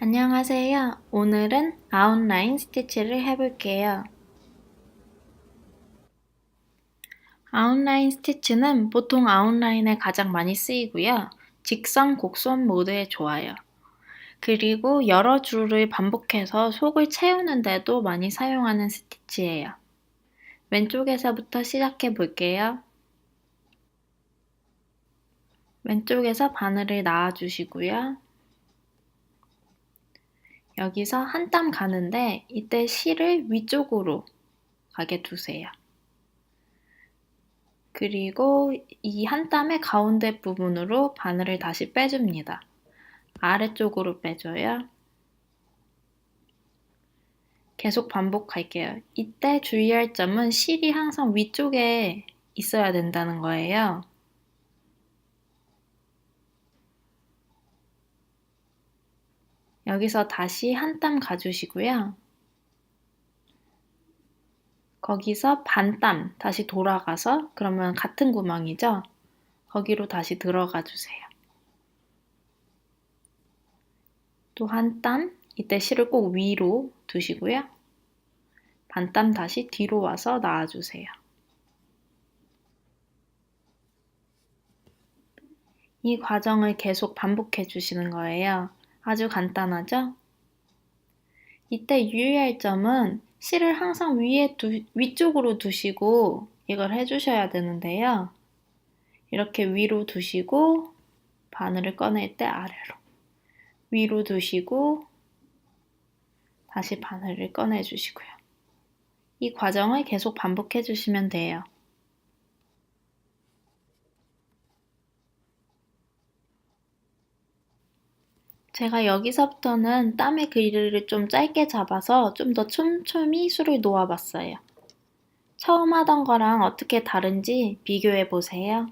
안녕하세요. 오늘은 아웃라인 스티치를 해볼게요. 아웃라인 스티치는 보통 아웃라인에 가장 많이 쓰이고요. 직선, 곡선 모두에 좋아요. 그리고 여러 줄을 반복해서 속을 채우는 데도 많이 사용하는 스티치예요. 왼쪽에서부터 시작해 볼게요. 왼쪽에서 바늘을 놔주시고요. 여기서 한 땀 가는데 이때 실을 위쪽으로 가게 두세요. 그리고 이 한 땀의 가운데 부분으로 바늘을 다시 빼줍니다. 아래쪽으로 빼줘요. 계속 반복할게요. 이때 주의할 점은 실이 항상 위쪽에 있어야 된다는 거예요. 여기서 다시 한 땀 가주시고요. 거기서 반 땀 다시 돌아가서 그러면 같은 구멍이죠? 거기로 다시 들어가 주세요. 또 한 땀, 이때 실을 꼭 위로 두시고요. 반 땀 다시 뒤로 와서 놔주세요. 이 과정을 계속 반복해 주시는 거예요. 아주 간단하죠? 이때 유의할 점은 실을 항상 위쪽으로 두시고 이걸 해주셔야 되는데요. 이렇게 위로 두시고 바늘을 꺼낼 때 아래로, 위로 두시고 다시 바늘을 꺼내 주시고요. 이 과정을 계속 반복해 주시면 돼요. 제가 여기서부터는 땀의 길이를 좀 짧게 잡아서 좀 더 촘촘히 술을 놓아봤어요. 처음 하던 거랑 어떻게 다른지 비교해 보세요.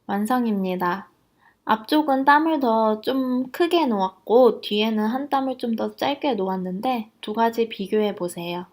완성입니다. 앞쪽은 땀을 더 좀 크게 놓았고 뒤에는 한 땀을 좀 더 짧게 놓았는데 두 가지 비교해 보세요.